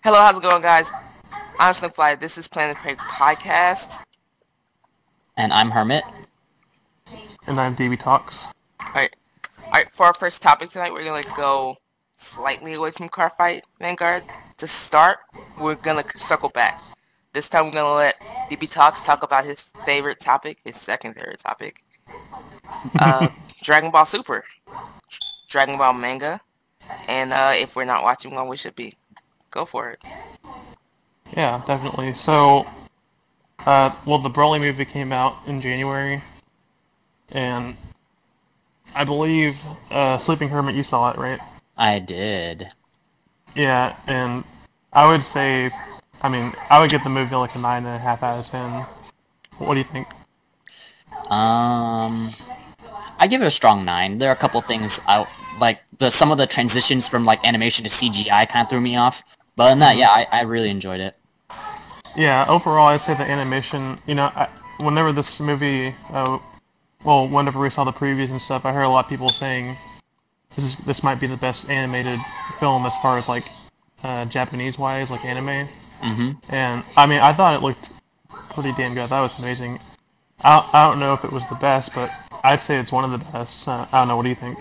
Hello, how's it going, guys? I'm Snowfly. This is Cray Podcast. And I'm Hermit. And I'm DB Talks. Alright, for our first topic tonight, we're going to go slightly away from Car Fight Vanguard. To start, we're going to circle back. This time, we're going to let DB Talks talk about his favorite topic, his second favorite topic. Dragon Ball Super. Dragon Ball manga. And if we're not watching one, we should be. Go for it. Yeah, definitely. So, the Broly movie came out in January, and I believe, Sleeping Hermit, you saw it, right? I did. Yeah, and I would say, I would give the movie like a 9.5 out of 10. What do you think? I give it a strong 9. There are a couple things some of the transitions from like animation to CGI kind of threw me off. But other than that, yeah, I really enjoyed it. Yeah, overall, I'd say the animation, whenever this movie, whenever we saw the previews and stuff, I heard a lot of people saying this might be the best animated film as far as, like, Japanese-wise, like, anime. Mm-hmm. And, I thought it looked pretty damn good. That was amazing. I don't know if it was the best, but I'd say it's one of the best. I don't know, what do you think?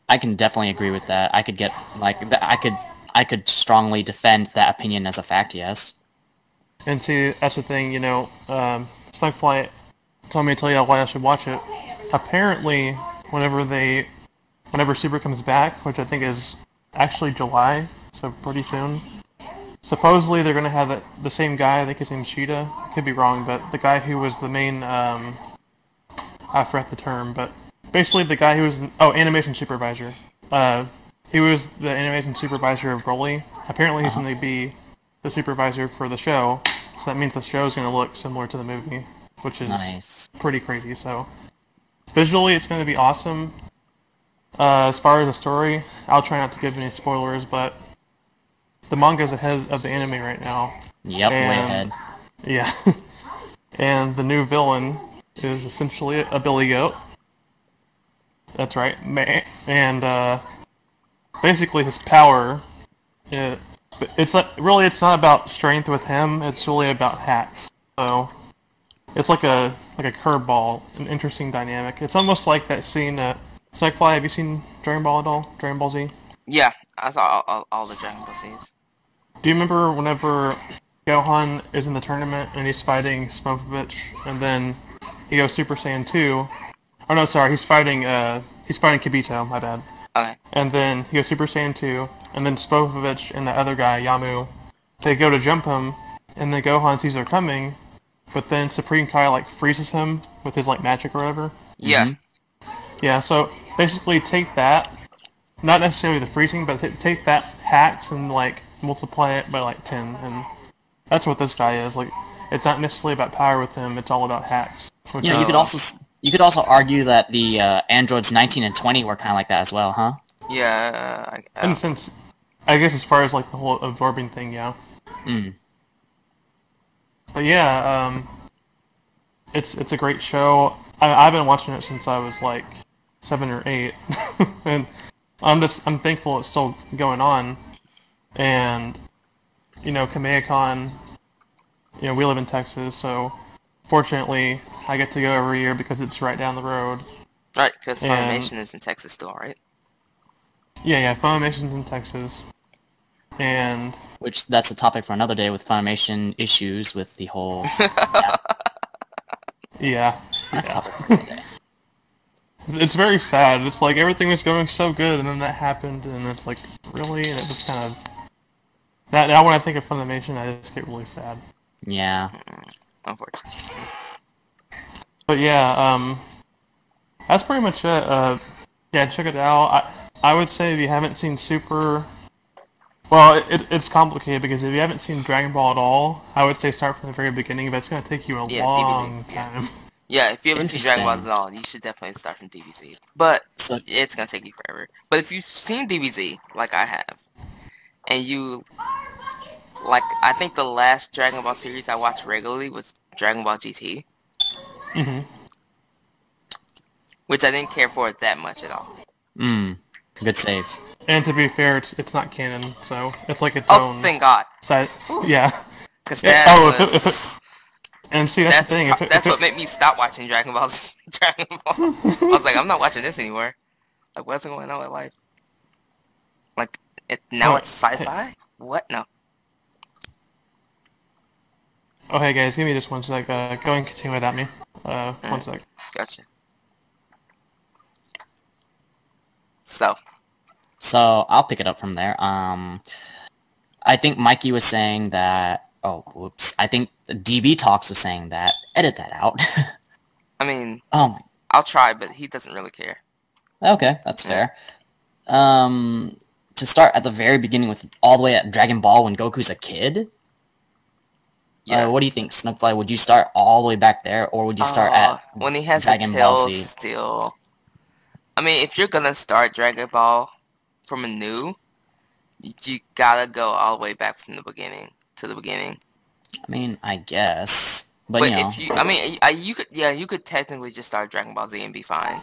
I can definitely agree with that. I could strongly defend that opinion as a fact, yes. And see, that's the thing, Snugfly told me to tell you why I should watch it. Apparently, whenever Super comes back, which I think is actually July, so pretty soon, supposedly they're going to have the same guy, I think his name's Cheetah, could be wrong, but the guy who was the main, I forgot the term, but basically the guy who was, animation supervisor. He was the animation supervisor of Broly. Apparently he's going to be the supervisor for the show, so that means the show is going to look similar to the movie, which is nice. Pretty crazy. So visually it's going to be awesome. As far as the story, I'll try not to give any spoilers, but the manga's ahead of the anime right now. Yep, way ahead. Yeah. And the new villain is essentially a billy goat. That's right. And basically his power, it's not about strength with him, it's really about hacks. So it's like a curveball, an interesting dynamic. It's almost like that scene Snugfly, have you seen Dragon Ball at all? Dragon Ball Z? Yeah, I saw all the Dragon Ball Z's. Do you remember whenever Gohan is in the tournament and he's fighting Smokovich, and then he goes Super Saiyan 2? Oh no, sorry, he's fighting Kibito, my bad. Okay. And then he goes Super Saiyan 2, and then Smokovich and the other guy, Yamu, they go to jump him, and then Gohan sees they're coming, but then Supreme Kai, freezes him with his, magic or whatever. Yeah. Mm-hmm. Yeah, so basically take that, not necessarily the freezing, but take that hacks and, multiply it by, 10, and that's what this guy is. It's not necessarily about power with him, it's all about hacks. You could also argue that the androids 19 and 20 were kind of like that as well, huh? Yeah. In a sense, I guess as far as the whole absorbing thing, yeah. Mm. But yeah, it's a great show. I've been watching it since I was 7 or 8, and I'm thankful it's still going on. And Kamehacon, we live in Texas, so fortunately I get to go every year because it's right down the road. Right, because Funimation is in Texas still, right? Yeah, Funimation's in Texas. And which, that's a topic for another day with Funimation issues with the whole... Yeah. That's a topic for another day. It's very sad. It's everything was going so good, and then that happened, and it's really? And it just kind of... Now when I think of Funimation, I just get really sad. Yeah. Unfortunately. But yeah, that's pretty much it. Yeah, check it out. I would say if you haven't seen Super... Well, it's complicated, because if you haven't seen Dragon Ball at all, I would say start from the very beginning, but it's going to take you a long time. Yeah, if you haven't seen Dragon Ball at all, you should definitely start from DBZ. But it's going to take you forever. But if you've seen DBZ, like I have, and you... I think the last Dragon Ball series I watched regularly was Dragon Ball GT. Mm-hmm. Which I didn't care for it that much at all. Good save. And to be fair, it's not canon, so it's like its Oh, own thank God. side. Yeah. Because Yeah, that if was... and see, that's the thing. That's what made me stop watching Dragon Ball. Dragon Ball. I was like, I'm not watching this anymore. Like, what's going on with life? Like, now it's sci-fi? What? No. Oh, hey guys, give me just 1 sec. Go and continue without me. 1 sec. Gotcha. So I'll pick it up from there. I think Mikey was saying that. Oh, whoops! I think DB Talks was saying that. Edit that out. I mean, oh, I'll try, but he doesn't really care. Okay, that's fair. To start at the very beginning with all the way at Dragon Ball when Goku's a kid. Yeah. What do you think, Snugfly? Would you start all the way back there, or would you start at when he has Dragon the Ball tail Z? still? I mean, if you're gonna start Dragon Ball from anew, you gotta go all the way back from the beginning to the beginning. I mean, I guess, but you know, if you, I mean, you could technically just start Dragon Ball Z and be fine.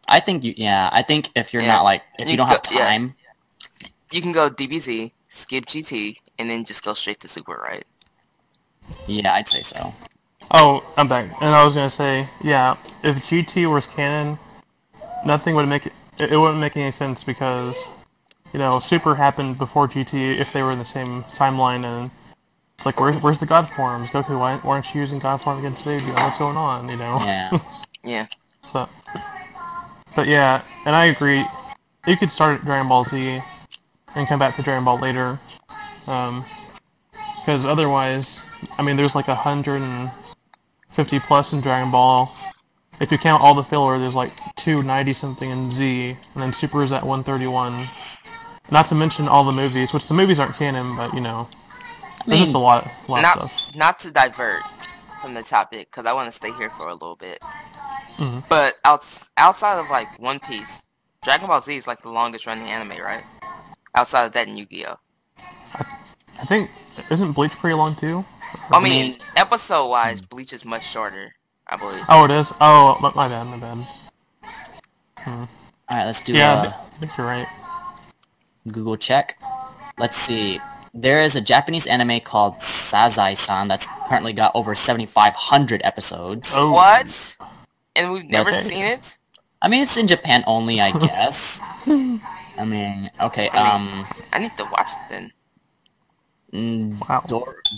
I think I think if you're not like, if you don't have time, you can go DBZ, skip GT, and then just go straight to Super, right? Yeah, I'd say so. Oh, I'm back. And I was gonna say, yeah, if GT was canon, nothing would make it wouldn't make any sense because, you know, Super happened before GT if they were in the same timeline, and it's like, where's the God forms? Goku, why aren't you using God form against Vegeta? What's going on, you know? Yeah. Yeah. So, but yeah, and I agree. You could start at Dragon Ball Z and come back to Dragon Ball later, because otherwise, I mean, there's like 150 plus in Dragon Ball. If you count all the filler, there's like 290 something in Z, and then Super is at 131. Not to mention all the movies, which the movies aren't canon, but you know, there's just a lot of stuff. Not to divert from the topic, because I want to stay here for a little bit. Mm-hmm. But outside of like One Piece, Dragon Ball Z is like the longest running anime, right? Outside of that and Yu-Gi-Oh. I think, isn't Bleach pretty long too? I mean, episode-wise, Bleach is much shorter, I believe. Oh, it is? Oh, my bad. Alright, let's do I think you're right. Google check. Let's see. There is a Japanese anime called Sazai-san that's currently got over 7,500 episodes. Oh. What? And we've never seen it? I mean, it's in Japan only, I guess. I mean, okay, I need to watch it then. Wow.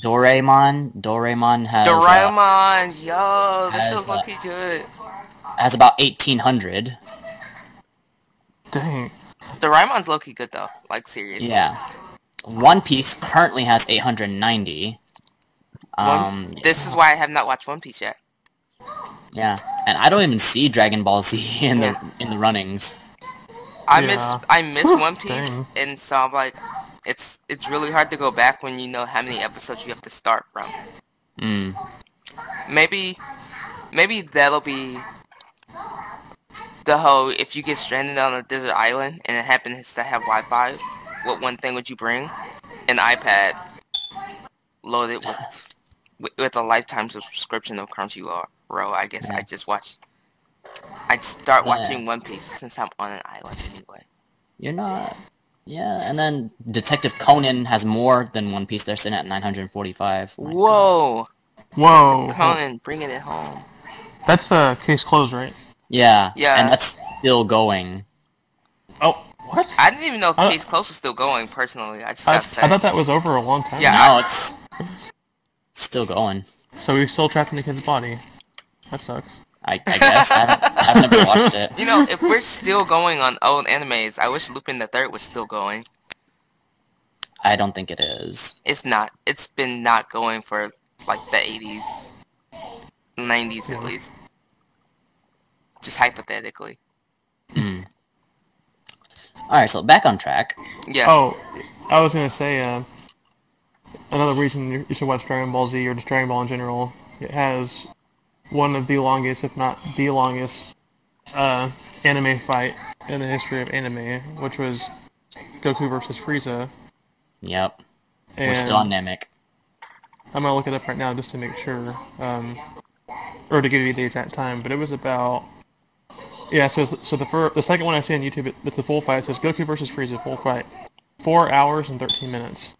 Doraemon has... Doraemon! Yo, this show's lucky good. Has about 1,800. Dang. Doraemon's low-key good though, like seriously. Yeah. One Piece currently has 890. This is why I have not watched One Piece yet. Yeah, and I don't even see Dragon Ball Z in the runnings. I miss One Piece, Dang. and so I'm like, it's really hard to go back when you know how many episodes you have to start from. Maybe that'll be the whole, if you get stranded on a desert island and it happens to have Wi-Fi, what one thing would you bring? An iPad loaded with a lifetime subscription of Crunchyroll. I guess I'd start watching One Piece since I'm on an island anyway. You're not... Yeah, and then Detective Conan has more than One Piece. They're sitting at 945. Whoa! Whoa! Conan, bringing it home. That's case closed, right? Yeah. Yeah. And that's still going. Oh, what? I didn't even know Case Close was still going, personally. I just got to say. I thought that was over a long time Yeah, ago. No, it's still going. So he's still trapped in the kid's body. That sucks. I guess. I've never watched it. You know, if we're still going on old animes, I wish Lupin the Third was still going. I don't think it is. It's not. It's been not going for, like, the 80s. 90s, at least. Just hypothetically. Alright, so back on track. Yeah. Oh, I was gonna say, another reason you should watch Dragon Ball Z or just Dragon Ball in general, it has one of the longest, if not the longest, anime fight in the history of anime, which was Goku versus Frieza. Yep. And We're still on Namek. I'm gonna look it up right now just to make sure, or to give you the exact time, but it was about Yeah, so the second one I see on YouTube, it's the full fight. It says Goku versus Frieza full fight, 4 hours and 13 minutes.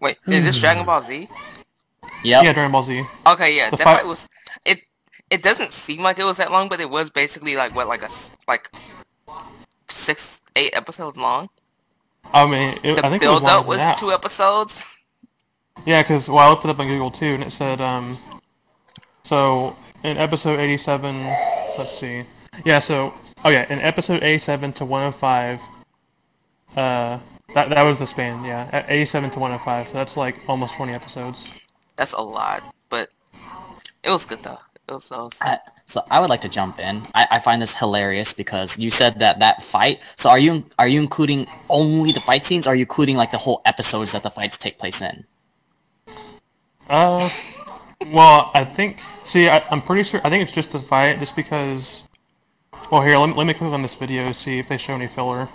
Wait, is this Dragon Ball Z? Yep. Yeah, Dragon Ball Z. Okay, yeah, The that fight- fight was it. It doesn't seem like it was that long, but it was basically like what, like 6-8 episodes long. I mean, The I think it was build up longer was than that. 2 episodes. Yeah, because I looked it up on Google too, and it said so in episode 87, let's see. Yeah, so in episode 87 to 105, that was the span. Yeah, at 87 to 105. So that's like almost 20 episodes. That's a lot, but it was good though. It was So I would like to jump in. I find this hilarious because you said that fight. So are you including only the fight scenes, or are you including like the whole episodes that the fights take place in? Well, I think. See, I'm pretty sure. I think it's just the fight, just because. Well, here, let me click on this video, see if they show any filler.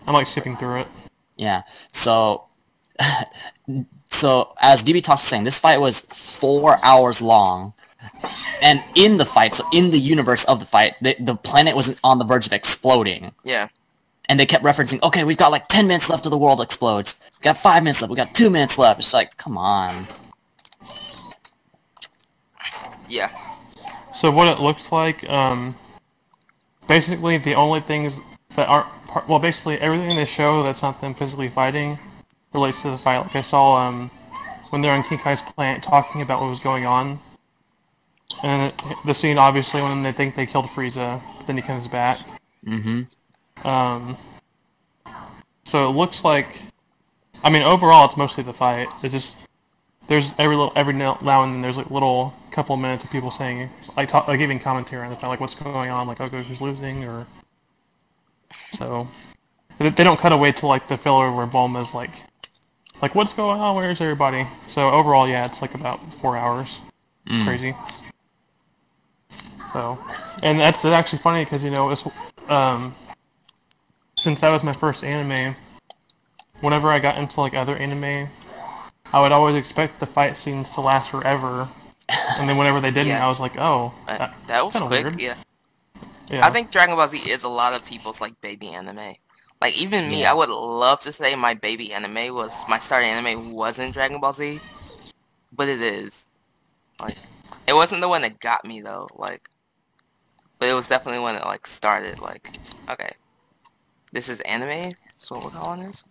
I'm like skipping through it. Yeah. So, as DB Talks was saying, this fight was 4 hours long, and in the fight, so in the universe of the fight, the planet was on the verge of exploding. Yeah. And they kept referencing, okay, we've got like 10 minutes left till the world explodes. We got 5 minutes left. We got 2 minutes left. It's like, come on. Yeah. So what it looks like, basically the only things that aren't well, basically everything they show that's not them physically fighting relates to the fight. Like I saw when they're on King Kai's planet talking about what was going on, and the scene obviously when they think they killed Frieza, but then he comes back. Mm-hmm. So it looks like, I mean, overall it's mostly the fight. It's just there's every now and then there's like little couple minutes of people saying like giving commentary on the fight, like what's going on, like Goku's losing, or so they don't cut away to like the filler where Bulma's like what's going on, where's everybody? So overall, yeah, it's like about 4 hours. Crazy. So, and that's actually funny because it's since that was my first anime, whenever I got into like other anime, I would always expect the fight scenes to last forever, and then whenever they didn't, Yeah. I was like, oh, That was kinda quick. weird. Yeah. Yeah. I think Dragon Ball Z is a lot of people's like baby anime. Like even me, Yeah. I would love to say my baby anime was my start anime wasn't Dragon Ball Z, but it is. Like it wasn't the one that got me though. Like, but it was definitely one that like started. Like, okay, this is anime. That's what we're calling this.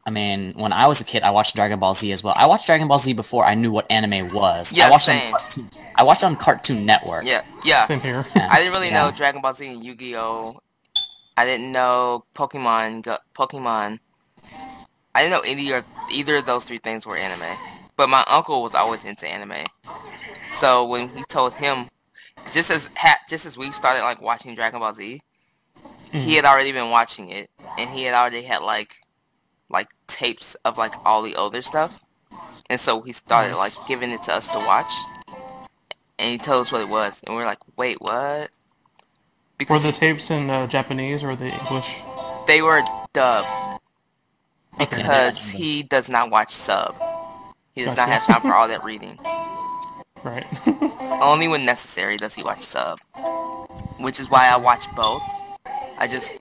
I mean, when I was a kid, I watched Dragon Ball Z as well. I watched Dragon Ball Z before I knew what anime was. Yeah, I watched same. I watched it on Cartoon Network. Yeah. Same here. Yeah. I didn't really Yeah. know Dragon Ball Z and Yu-Gi-Oh. I didn't know Pokemon. I didn't know either of those 3 things were anime. But my uncle was always into anime. So when he told him, just as we started like watching Dragon Ball Z, he had already been watching it, and he had already had like tapes of like all the older stuff, and so he started like giving it to us to watch, and he told us what it was, and we were like, wait, what? Were Because the tapes in Japanese or the English? they were dubbed, Okay. because he does not watch sub. He does not Gotcha. have time for all that reading. Right. Only when necessary does he watch sub, which is why I watch both. I guess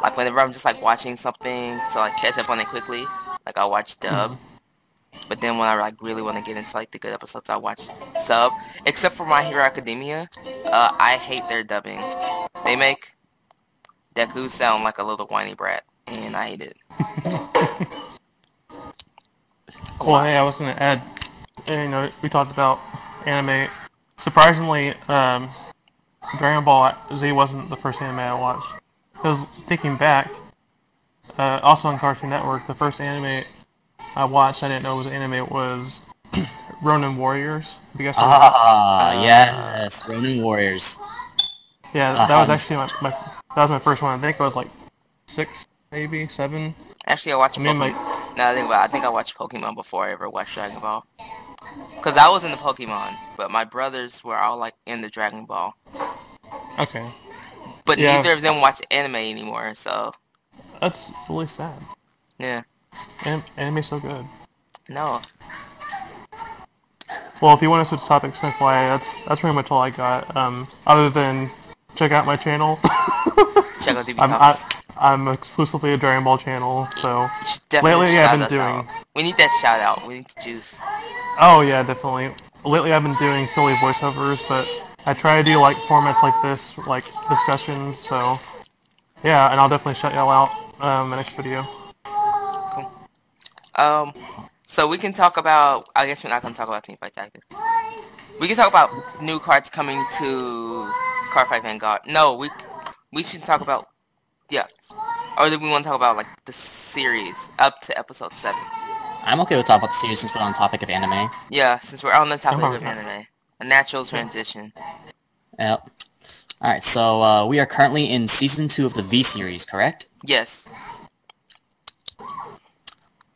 like whenever I'm just like watching something to like catch up on it quickly, like I'll watch dub. But then when I like really want to get into like the good episodes, I watch sub. Except for My Hero Academia, I hate their dubbing. They make Deku sound like a little whiny brat, and I hate it. Well, hey, I was gonna add. We talked about anime. Surprisingly, Dragon Ball Z wasn't the first anime I watched. Because thinking back, also on Cartoon Network, the first anime I watched I didn't know was anime was Ronin Warriors. Have you guys heard of that? Yes, Ronin Warriors. Yeah, that was actually that was my first one. I think I was like 6, maybe 7. Actually, I watched I mean, Pokemon. Now I think about it, I think I watched Pokemon before I ever watched Dragon Ball. Because I was into Pokemon, but my brothers were all like into Dragon Ball. Okay, But Yeah. neither of them watch anime anymore, so that's really sad. yeah. Anime's so good. No. Well, if you want to switch topics, Snowfly, that's pretty much all I got. Other than check out my channel. Check out DB Talks. I'm exclusively a Dragon Ball channel, so You should definitely lately shout I've been us doing. out. We need that shout out. We need the juice. Oh yeah, definitely. Lately I've been doing silly voiceovers, but I try to do like formats like this, like discussions. So yeah, and I'll definitely shout y'all out in the next video. Cool. So we can talk about. I guess we're not gonna talk about Teamfight Tactics. We can talk about new cards coming to Cardfight Vanguard. No, we should talk about. Yeah. Or do we want to talk about like the series up to episode 7? I'm okay with talking about the series since we're on the topic of anime. Yeah, since we're on the topic of anime. A natural transition. Yep. Alright, so we are currently in Season 2 of the V series, correct? Yes.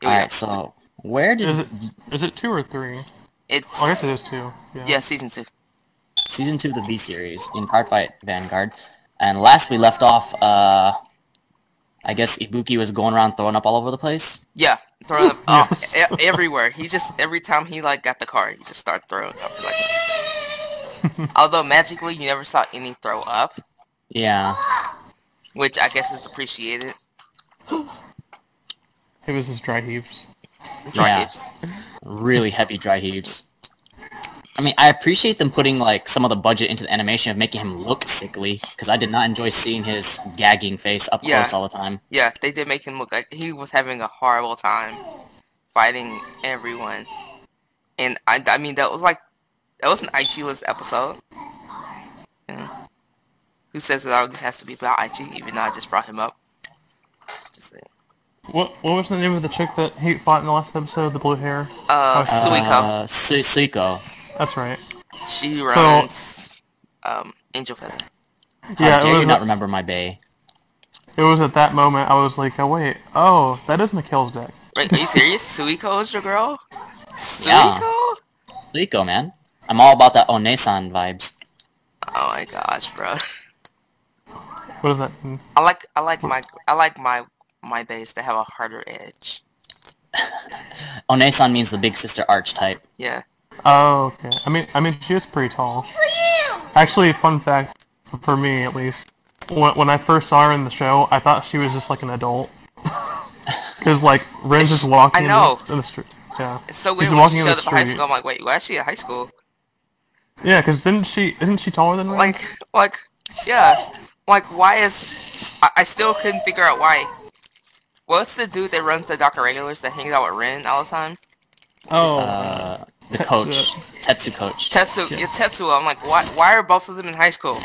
Alright, so where did... Is it 2 or 3? It's... Oh, I guess it is 2. Yeah, Season 2. Season 2 of the V series in Cardfight Vanguard. And last we left off, I guess Ibuki was going around throwing up all over the place. Yeah, throwing up everywhere. He just, every time he like got the card, he just started throwing up for like Although magically you never saw any throw up. Yeah. Which I guess is appreciated. It was his dry heaves. Dry heaves. Really heavy dry heaves. I mean, I appreciate them putting, like, some of the budget into the animation of making him look sickly, because I did not enjoy seeing his gagging face up close all the time. Yeah, they did make him look like he was having a horrible time fighting everyone. And, I mean, that was an Aichi-less episode. Yeah. Who says it always has to be about Aichi, even though I just brought him up. Just saying. What was the name of the chick that he fought in the last episode, the blue hair? Suiko. Suiko. That's right. She runs Angel Feather. How dare you not remember my bae? It was at that moment I was like, oh wait, oh, that is Mikhail's deck. Wait, are you serious? Suiko is your girl? Suiko? Yeah. Suiko, man. I'm all about that Onesan vibes. Oh my gosh, bro. What does that mean? I like my base to have a harder edge. Onesan means the big sister archetype. Yeah. Oh, okay. I mean, she is pretty tall. Actually, fun fact, for me at least, when I first saw her in the show, I thought she was just like an adult. Cause like Ren's just walking in the street. Yeah. It's so weird when she showed up at high school. I'm like, wait, why is she at high school? Yeah, cause isn't she taller than Ren? Yeah. Like, why is... I still couldn't figure out why. What's the dude that runs the Dr. Regulars that hangs out with Ren all the time? Oh. The coach. Tetsu coach. Tetsuo. I'm like, why are both of them in high school?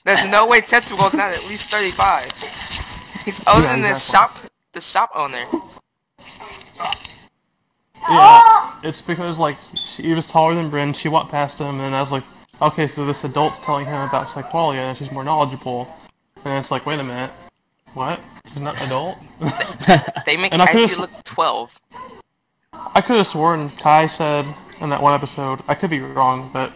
There's no way Tetsuo's not at least 35. He's older than the shop owner. Yeah, it's because, like, he was taller than Bryn, she walked past him, and I was like, okay, so this adult's telling him about Psyqualia, and she's more knowledgeable. And it's like, wait a minute, what? She's not an adult? They make Aichi look 12. I could have sworn Kai said in that one episode, I could be wrong, but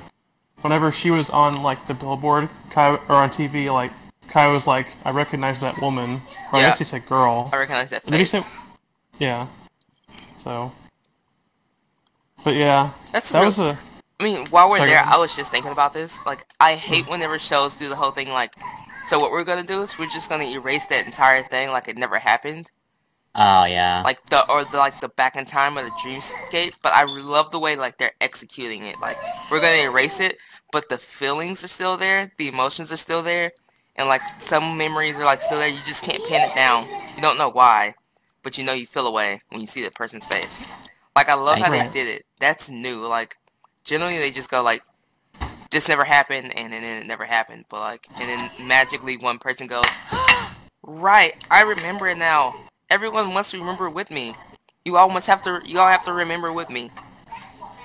whenever she was on, like, the billboard, or on TV, like, Kai was like, I recognize that woman. Or I guess he said girl. I recognize that face. Did he say... Yeah. So... But yeah, I mean, while we're there, I was just thinking about this. Like, I hate whenever shows do the whole thing like, so what we're gonna do is we're just gonna erase that entire thing like it never happened. Oh, yeah. Like, the back in time or the dreamscape. But I love the way, like, they're executing it. Like, we're gonna erase it, but the feelings are still there, the emotions are still there, and, like, some memories are, like, still there. You just can't pin it down. You don't know why, but you know you feel away when you see the person's face. Like, I love how they did it. That's new. Like, generally they just go, like, this never happened, and then it never happened. But, like, and then magically one person goes, right, I remember it now. Everyone must remember with me. You all have to remember with me.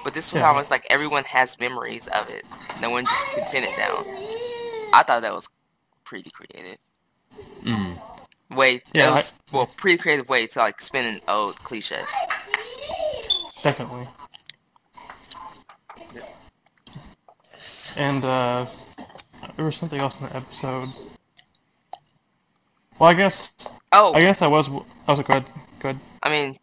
But this was almost like everyone has memories of it. No one just can pin it down. I thought that was pretty creative. Pretty creative way to, like, spin an old cliche. Definitely. And, there was something else in the episode. Well, I guess I was good. I mean,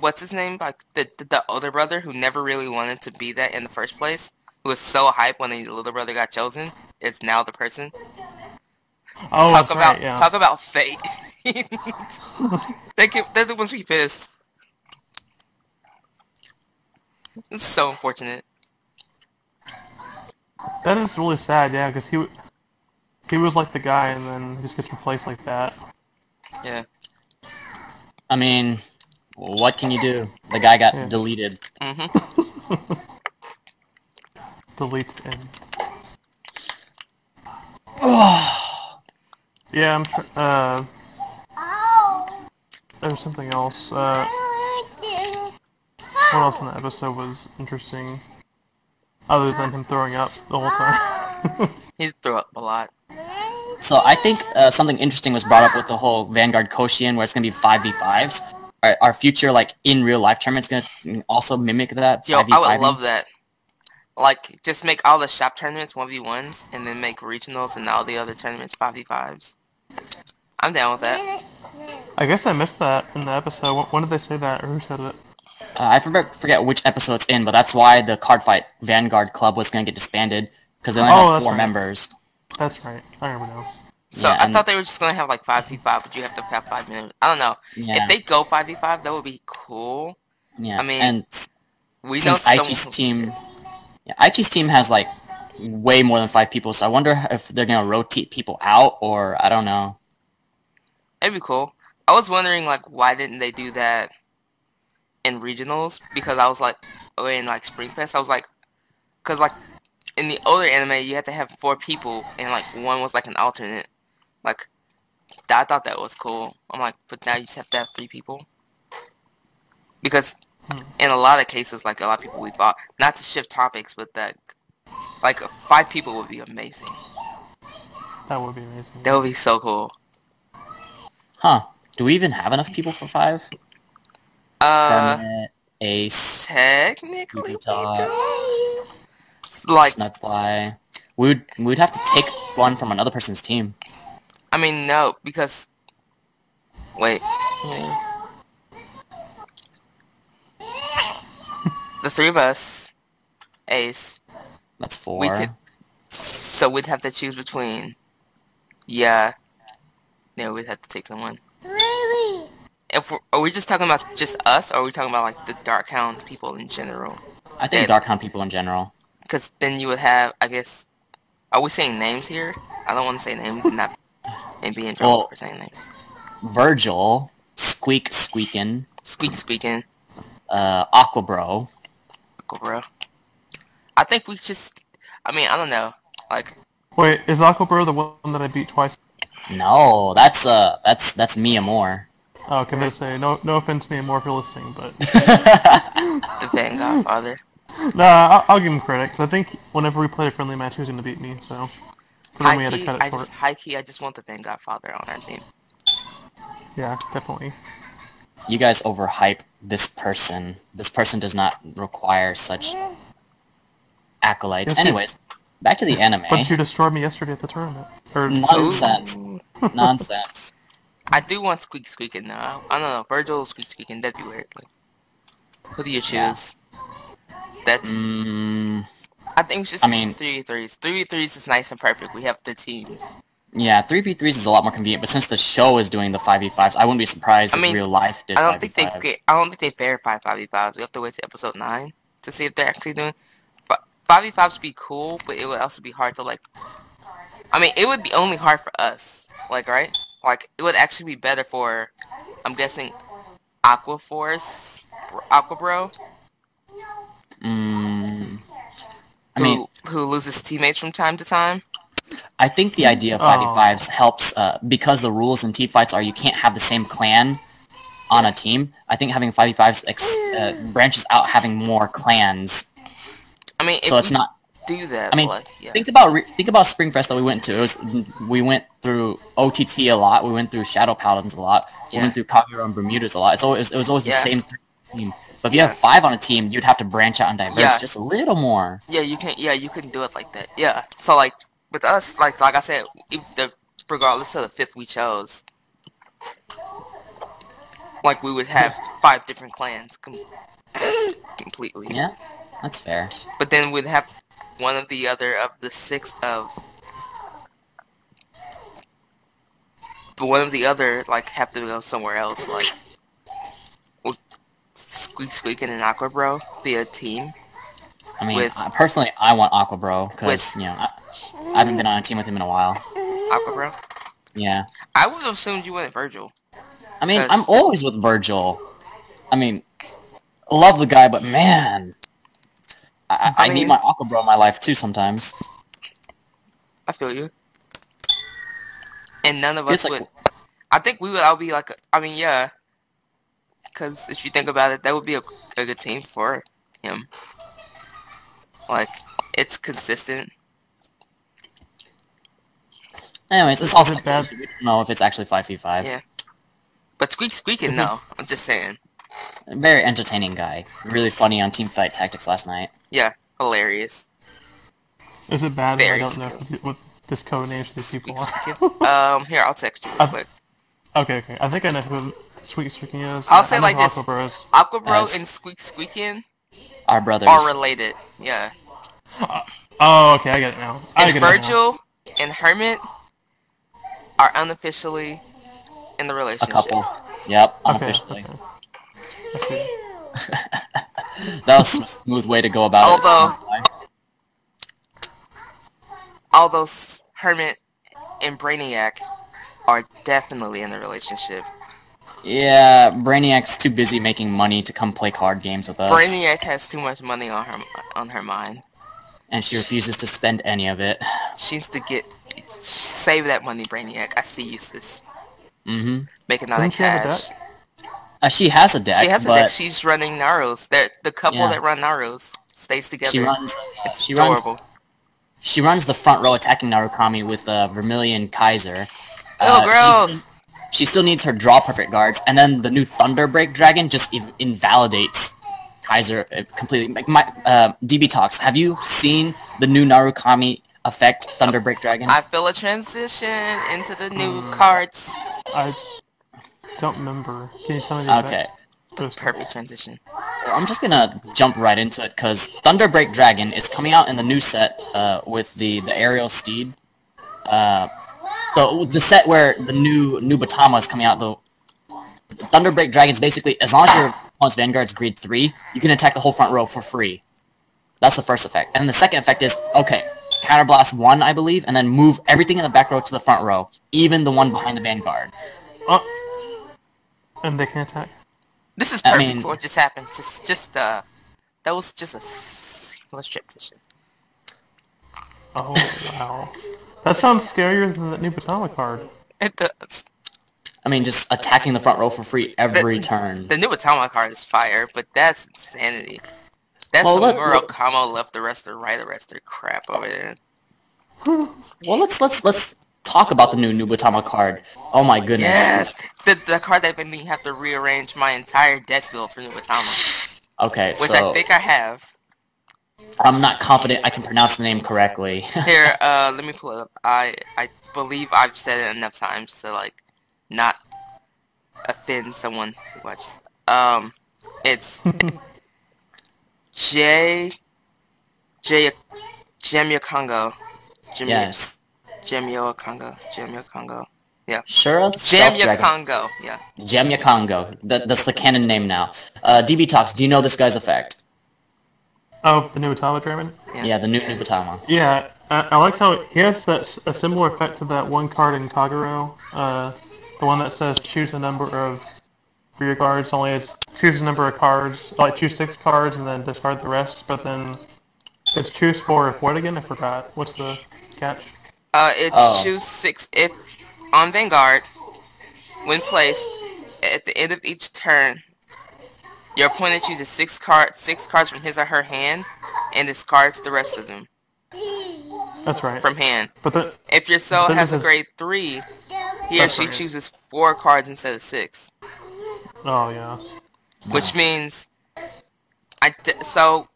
what's his name? Like the older brother who never really wanted to be that in the first place, who was so hyped when the little brother got chosen, is now the person. Oh, Talk that's about right, yeah. talk about fate. They're the ones who be pissed. It's so unfortunate. That is really sad, yeah, because he was like the guy, and then he just gets replaced like that. Yeah. I mean, what can you do? The guy got Yeah. deleted. Mm-hmm. Delete and... Yeah, I'm sure, there's something else, what else in the episode was interesting? Other than him throwing up the whole time. He threw up a lot. So I think something interesting was brought up with the whole Vanguard Koshian, where it's gonna be 5v5s. Our future, like, in real life tournament's gonna also mimic that. Yo, 5v5 I would love that. Like, just make all the shop tournaments 1v1s, and then make regionals and all the other tournaments 5v5s. I'm down with that. I guess I missed that in the episode. When did they say that, or who said it? I forget which episode it's in, but that's why the Card Fight Vanguard Club was gonna get disbanded, because they only have 4 right. members. That's right. I remember now. So Yeah, I thought they were just gonna have like 5v5, but you have to have 5 minutes. I don't know. Yeah. If they go 5v5, that would be cool. Yeah, I mean, and we know since someone Aichi's who team, is. Aichi's team has like way more than 5 people, so I wonder if they're gonna rotate people out, or I don't know. It'd be cool. I was wondering like why didn't they do that in regionals? Because I was like, or in like Spring Fest, I was like, cause like in the older anime you had to have 4 people and like one was like an alternate. Like I thought that was cool. I'm like, but now you just have to have 3 people. Because in a lot of cases, like a lot of people we thought, not to shift topics, but that like 5 people would be amazing. That would be amazing. That would be so cool. Huh? Do we even have enough people for 5? Hermit, Ace, Technically, we Yubitalk, do. Like, Snugfly. We'd have to take one from another person's team. I mean, no, because wait. The 3 of us, Ace. That's 4. We could. So we'd have to choose between. Yeah. Yeah, we'd have to take someone. Really? Are we just talking about just us, or are we talking about like the Dark Hound people in general? I think Darkhound people in general. Because then you would have, I guess. Are we saying names here? I don't want to say names and be in trouble for saying names. Virgil, Squeakin', Squeaking. Aquabro. Cool, bro. I think we just. I mean, I don't know. Like, Wait, is Aquabro the one that I beat twice? No, that's Mia Moore. Oh, okay, I'm gonna say, no offense to me, more for listening, but... the Van Godfather. Nah, I'll give him credit, because I think whenever we played a friendly match, he was gonna beat me, so... For him, we had to cut it short. High key, I just want the Van Godfather on our team. Yeah, definitely. You guys overhype this person. This person does not require such accolades. Yes, Anyways, back to the anime. But you destroyed me yesterday at the tournament. Or... Nonsense. Ooh. Nonsense. I do want Squeaking now. I don't know. Virgil Squeaking, that'd be weird. Like, who do you choose? That's. I think it's just 3v3s. 3v3s is nice and perfect. We have the teams. Yeah, 3v3s is a lot more convenient, but since the show is doing the 5v5s, I wouldn't be surprised if real life did 5v5s. I don't think they verify 5v5s. We have to wait to episode 9 to see if they're actually doing... 5v5s would be cool, but it would also be hard to, like... I mean, it would be only hard for us. Like, right? Like, it would actually be better for, I'm guessing, Aquabro? I mean... Who loses teammates from time to time? I think the idea of 5v5s helps, because the rules in team fights are you can't have the same clan on a team. I think having 5v5s branches out having more clans. I mean, so it's not... do that. I mean, like, yeah. think about Springfest that we went to. We went through OTT a lot. We went through Shadow Paladins a lot. We went through Kagura and Bermudas a lot. It was always the same team. But if you have 5 on a team, you'd have to branch out and diverge just a little more. Yeah, you can. Yeah, you can do it like that. Yeah. So like with us, like I said, regardless of the 5th we chose, like we would have 5 different clans completely. Yeah, that's fair. But then we'd have one of the other of the 6 of... one of the other, like, have to go somewhere else, like... Would Squeakin' and Aqua Bro be a team? I mean, personally, I want Aqua Bro, because, I haven't been on a team with him in a while. Aqua Bro? Yeah. I would have assumed you went Virgil. I mean, I'm always with Virgil. I mean, love the guy, but man... I need my Aqua Bro in my life, too, sometimes. I feel you. And none of us would... I think we would all be like... I mean, yeah. Because if you think about it, that would be a good team for him. Like, it's consistent. Anyways, it's also bad. We don't know if it's actually 5v5. Yeah. But Squeakin', no. I'm just saying. A very entertaining guy. Really funny on Teamfight Tactics last night. Yeah, hilarious. Is it bad that I don't know what this code names these people are? Here, I'll text you real quick. Okay. I think I know who Squeakin' is. I'll say like this. Aqua Bro and Squeakin' are brothers. Are related, yeah. Oh, okay, I get it now. And Virgil and Hermit are unofficially in the relationship. A couple. Yep, unofficially. Okay. That was a smooth way to go about it. Although Hermit and Brainiac are definitely in the relationship. Yeah, Brainiac's too busy making money to come play card games with us. Brainiac has too much money on her mind. And she refuses to spend any of it. She needs to save that money, Brainiac. I see you, sis. Mm-hmm. Making all that cash. She has a deck. She has a deck. She's running Naros. The couple that run Naros stays together. She runs the front row attacking Narukami with Vermilion Kaiser. Oh, gross! She still needs her draw perfect guards, and then the new Thunderbreak Dragon just invalidates Kaiser completely. Like DB Talks, have you seen the new Narukami effect Thunderbreak Dragon? I feel a transition into the new cards. I don't remember. Can you tell me the Okay. Perfect transition. I'm just gonna jump right into it, because Thunderbreak Dragon is coming out in the new set with the Aerial Steed. So the set where the new Batama is coming out, the Thunderbreak Dragon's basically, as long as your opponent's Vanguard's Greed 3, you can attack the whole front row for free. That's the first effect. And the second effect is, okay, Counterblast 1, I believe, and then move everything in the back row to the front row, even the one behind the Vanguard. And they can attack? This is perfect for what just happened. That was just a seamless transition. Oh, wow. That sounds scarier than that new Batama card. It does. I mean, just attacking the front row for free every turn. The new Batama card is fire, but that's insanity. That's some Murakamo left arrestor, right arrestor crap over there. Well, let's talk about the new Batama card. Oh my goodness. Yes! The card that made me have to rearrange my entire deck build for new Batama. Okay, which I think I have. I'm not confident I can pronounce the name correctly. Here, let me pull it up. I believe I've said it enough times to, like, not offend someone who watches. It's Jamia Congo. Yes. Jamia Congo. Yeah. Sure. Jamia Congo. Yeah. Jamia Congo. That's the canon name now. DB Talks, do you know this guy's effect? Oh, the new Batama Dragon? Yeah, the new Batama. Yeah, I like how he has a similar effect to that one card in Kagero. The one that says choose a number of rear guards, only it's choose a number of cards, like choose 6 cards and then discard the rest, but then it's choose 4 if what again? I forgot. What's the catch? It's choose 6 if on Vanguard, when placed, at the end of each turn, your opponent chooses 6 cards from his or her hand, and discards the rest of them. That's right. From hand. But if your cell has a grade 3, he or she chooses 4 cards instead of 6. Oh yeah. Which means, so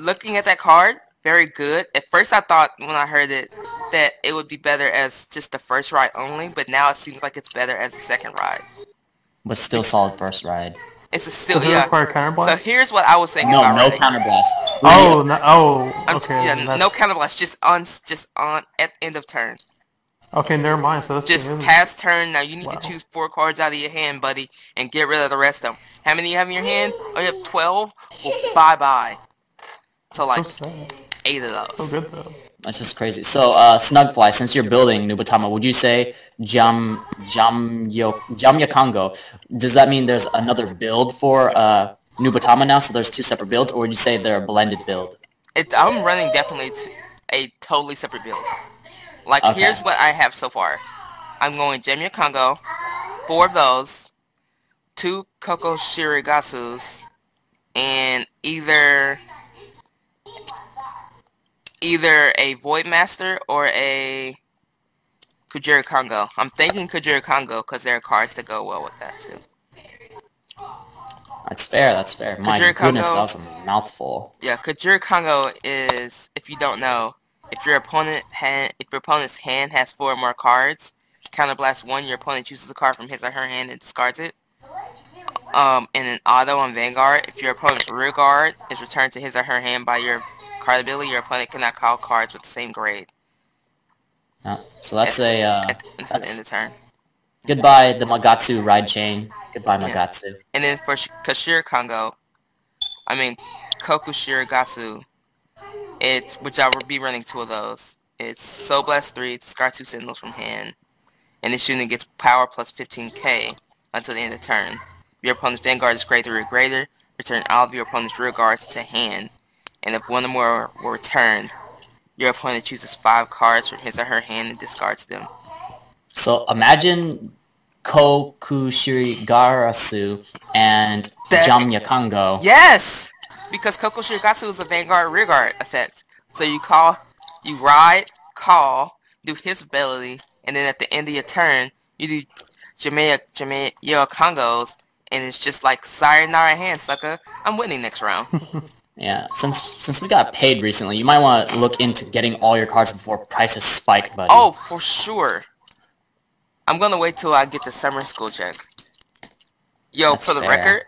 looking at that card, very good. At first, I thought when I heard it that it would be better as just the first ride only, but now it seems like it's better as a second ride. But still solid first ride. It's a still, Does it require counterblast? So here's what I was thinking No, about no running. counterblast. Okay. No counterblast, just on at end of turn. Okay, never mind. So this Just thing is... past turn. Now you need to choose 4 cards out of your hand, buddy, and get rid of the rest of them. How many you have in your hand? Oh, you have 12? Well, bye-bye. So, like, So sad. 8 of those. So good, though. That's just crazy. So, Snugfly, since you're building Nubatama, would you say Jamya Congo, does that mean there's another build for Nubatama now, so there's 2 separate builds, or would you say they're a blended build? I'm running definitely a totally separate build. Like, here's what I have so far. I'm going Jamya Congo, 4 of those, 2 Koko Shirigatsus, and either a Void Master or a Kujira Congo. I'm thinking Kujira Congo because there are cards that go well with that too. That's fair. My goodness, that was a mouthful. Yeah, Kujira Congo is, if you don't know, if your opponent's hand has 4 or more cards, counterblast 1, your opponent chooses a card from his or her hand and discards it. In an auto on Vanguard, if your opponent's rear guard is returned to his or her hand by your card ability, your opponent cannot call cards with the same grade. So that's until the end of turn. Goodbye, the Magatsu ride chain. Goodbye, Magatsu. And then for Koku Shirigatsu, which I will be running 2 of those. It's Soul Blast 3, discard 2 Sentinels from hand, and this unit gets power plus 15k until the end of turn. If your opponent's Vanguard is grade 3 or greater, return all of your opponent's rear guards to hand, and if 1 or more were returned, your opponent chooses 5 cards from his or her hand and discards them. So imagine Koku Shirigarasu and Jamya Congo. Yes! Because Koko Shirigatsu is a Vanguard rearguard effect. So you ride, call, do his ability, and then at the end of your turn, you do Jamya Congos, and it's just like, sayonara hand, sucker. I'm winning next round. Yeah, since we got paid recently, you might want to look into getting all your cards before prices spike, buddy. Oh, for sure. I'm gonna wait till I get the summer school check. Yo, That's for the fair. record,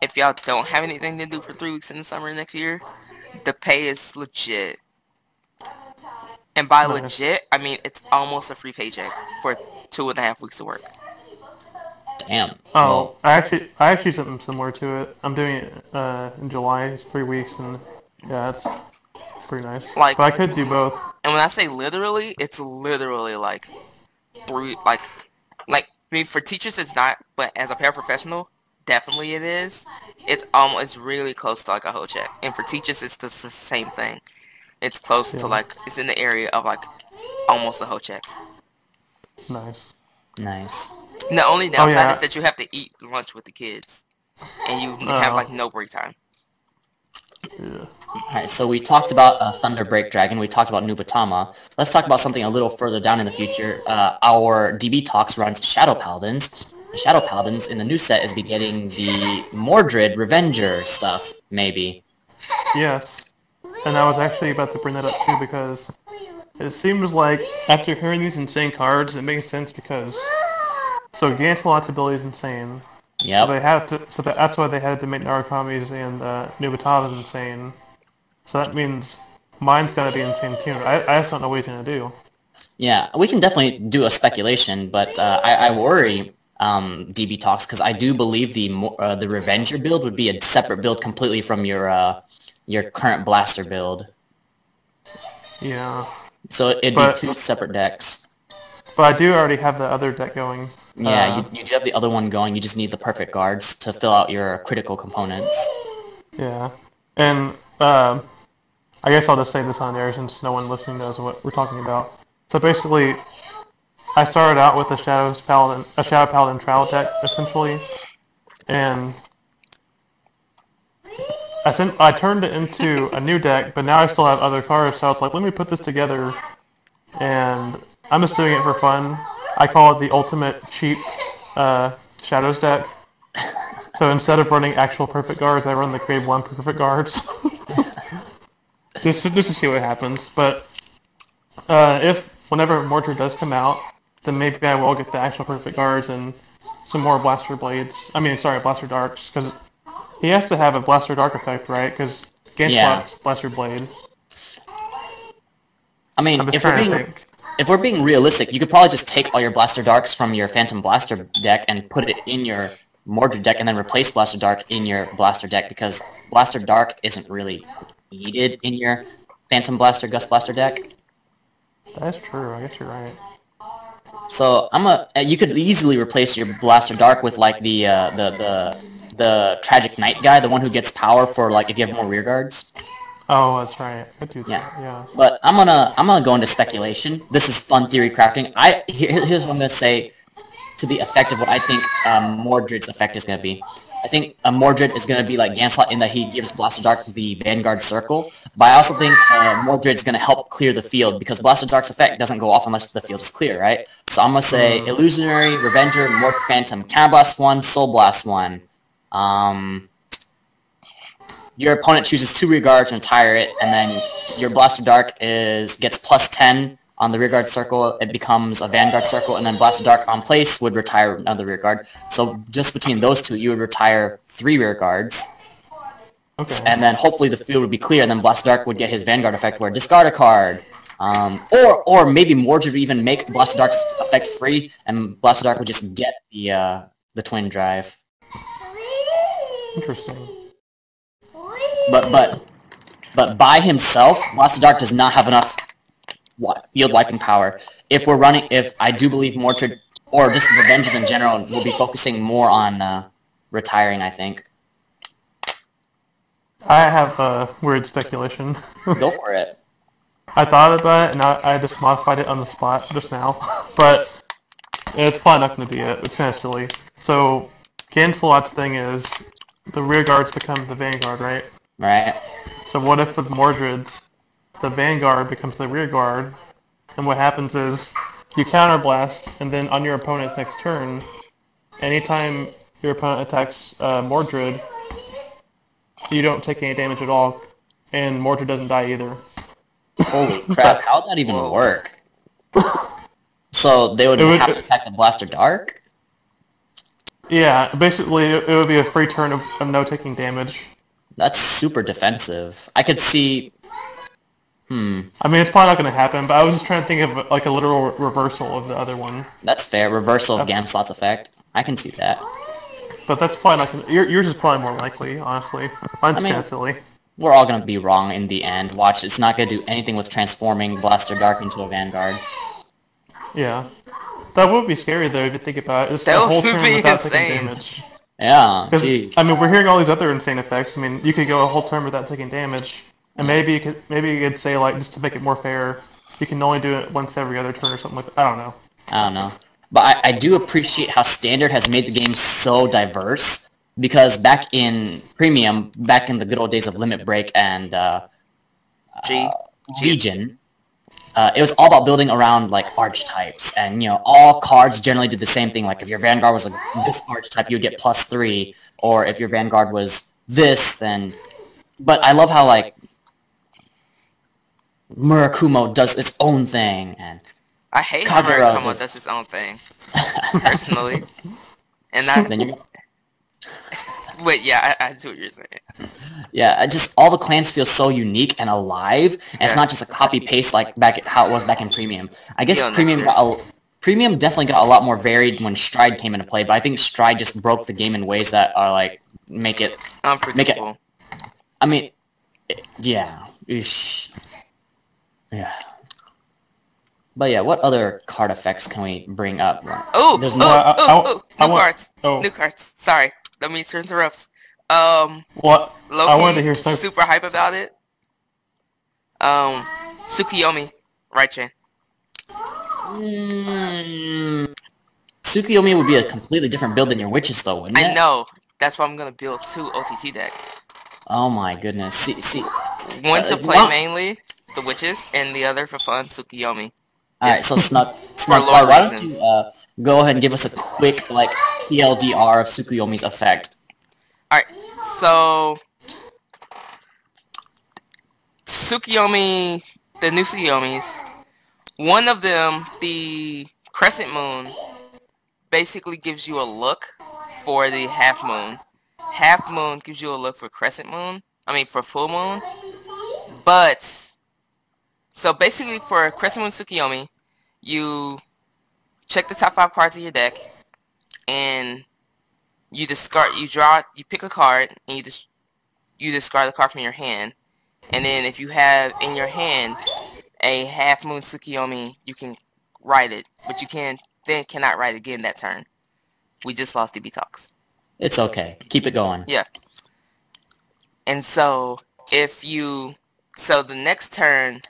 if y'all don't have anything to do for 3 weeks in the summer next year, the pay is legit. And by legit, I mean it's almost a free paycheck for 2.5 weeks of work. Damn. Oh, I actually something similar to it. I'm doing it in July. It's 3 weeks, and yeah, it's pretty nice. Like, but I could do both. And when I say literally, it's literally like 3, like I mean, for teachers it's not, but as a paraprofessional, definitely it is. It's really close to like a whole check, and for teachers it's the same thing. It's close to like, it's in the area of like almost a whole check. Nice. The only downside is that you have to eat lunch with the kids, and you have like no break time. Yeah. Alright, so we talked about Thunder Break Dragon, we talked about Nubatama. Let's talk about something a little further down in the future. Our DB Talks runs Shadow Paladins. The Shadow Paladins in the new set is getting the Mordred Revenger stuff, maybe. Yes. And I was actually about to bring that up too, because it seems like after hearing these insane cards, it makes sense because Gancelot's ability is insane. Yep. So they had to. So that's why they had to make Narukami's and Nubatama's insane. So that means mine's gotta be insane too. I just don't know what he's gonna do. Yeah, we can definitely do a speculation, but I worry, DB Talks, because I do believe the Revenger build would be a separate build completely from your current Blaster build. Yeah. So it'd be 2 separate decks. But I do already have the other deck going. Yeah, you do have the other one going. You just need the perfect guards to fill out your critical components. Yeah. And I guess I'll just say this on air since no one listening knows what we're talking about. So basically, I started out with a Shadow Paladin Trowel deck, essentially. And I turned it into a new deck, but now I still have other cards, so I was like, let me put this together. And I'm just doing it for fun. I call it the ultimate cheap Shadows deck. So instead of running actual perfect guards, I run the grade 1 perfect guards. just to see what happens. But whenever Mordred does come out, then maybe I will get the actual perfect guards and some more Blaster Blades. I mean, sorry, Blaster Darks, because he has to have a Blaster Dark effect, right? Because Ganslot's Blaster Blade. I mean, if we're being realistic, you could probably just take all your Blaster Darks from your Phantom Blaster deck and put it in your Mordred deck, and then replace Blaster Dark in your Blaster deck, because Blaster Dark isn't really needed in your Phantom Blaster, Gust Blaster deck. That's true. I guess you're right. So you could easily replace your Blaster Dark with like the Tragic Knight guy, the one who gets power for like if you have more rear guards. Oh, that's right. I do that. Yeah. But I'm gonna go into speculation. This is fun theory crafting. Here's what I'm gonna say to the effect of what I think Mordred's effect is gonna be. I think Mordred is going to be like Ganslot in that he gives Blaster Dark the Vanguard Circle, but I also think Mordred's going to help clear the field, because Blaster Dark's effect doesn't go off unless the field is clear, right? So I'm going to say Illusionary, Revenger, Mordred Phantom, Counterblast 1, Soul Blast 1. Your opponent chooses 2 rear guards and retire it, and then your Blaster Dark gets plus 10 on the rearguard circle. It becomes a Vanguard circle, and then Blaster Dark on place would retire another rearguard. So just between those two, you would retire 3 rear guards. Okay. And then hopefully the field would be clear, and then Blaster Dark would get his Vanguard effect where discard a card. Or maybe Mordred would even make Blaster Dark's effect free, and Blaster Dark would just get the Twin Drive. Interesting. But by himself, Blaster Dark does not have enough field wiping power. If I do believe Mordred, or just Revengers in general, will be focusing more on retiring, I think. I have a weird speculation. Go for it. I thought about it, and I just modified it on the spot just now. But it's probably not going to be it. It's kind of silly. So, Ganslot's thing is, the rear guards become the Vanguard, right? Right. So what if with Mordred's, the Vanguard becomes the rear guard, and what happens is you counterblast, and then on your opponent's next turn, anytime your opponent attacks Mordred, you don't take any damage at all, and Mordred doesn't die either. Holy crap, how'd that even work? So they would have to attack the Blaster Dark? Yeah, basically it would be a free turn of no taking damage. That's super defensive. I could see... I mean, it's probably not going to happen, but I was just trying to think of like a literal reversal of the other one. That's fair. Reversal of Ganslot's effect. I can see that. But that's probably not going to... Yours is probably more likely, honestly. Mine's kind of silly. We're all going to be wrong in the end. Watch, it's not going to do anything with transforming Blaster Dark into a Vanguard. Yeah. That would be scary, though, if you think about it. It's that the whole would turn be without insane. taking damage. Yeah, geez. I mean, we're hearing all these other insane effects. I mean, you could go a whole turn without taking damage. And maybe you could say, like, just to make it more fair, you can only do it once every other turn or something like that. I don't know. But I do appreciate how Standard has made the game so diverse, because back in Premium, back in the good old days of Limit Break and Legion, it was all about building around, like, archetypes. And, all cards generally did the same thing. Like, if your Vanguard was this archetype, you would get +3. Or if your Vanguard was this, then... But I love how, like, Murakumo does its own thing, and I hate how Murakumo does its own thing, personally. And Wait, yeah, I see what you're saying. Yeah, just all the clans feel so unique and alive, and it's not just a copy-paste like how it was back in Premium. I guess Premium definitely got a lot more varied when Stride came into play, but I think Stride just broke the game in ways that are, like, make it... unforgivable. I mean, yeah. Eesh. Yeah. But yeah, what other card effects can we bring up? New cards. Sorry, let me turn to ropes. What? Loki, I wanted to hear something. Super hype about it. Tsukuyomi, right chain. Tsukuyomi would be a completely different build than your witches, though, wouldn't it? I know. That's why I'm gonna build 2 OTT decks. Oh my goodness. See. One to play mainly the witches, and the other for fun, Tsukuyomi. Alright, so Snugfly, why don't you go ahead and give us a quick, like, TLDR of Tsukuyomi's effect? Alright, so... Tsukuyomi, the new Tsukuyomis, one of them, the Crescent Moon, basically gives you a look for the half moon. Half moon gives you a look for crescent moon. I mean, for full moon. But, so basically for crescent moon Tsukuyomi, you check the top 5 cards of your deck, and you pick a card, and you discard the card from your hand. And then if you have in your hand a half moon Tsukuyomi, you can write it, but you cannot write it again that turn. We just lost DB Talks. It's okay. Keep it going. Yeah. And so so the next turn,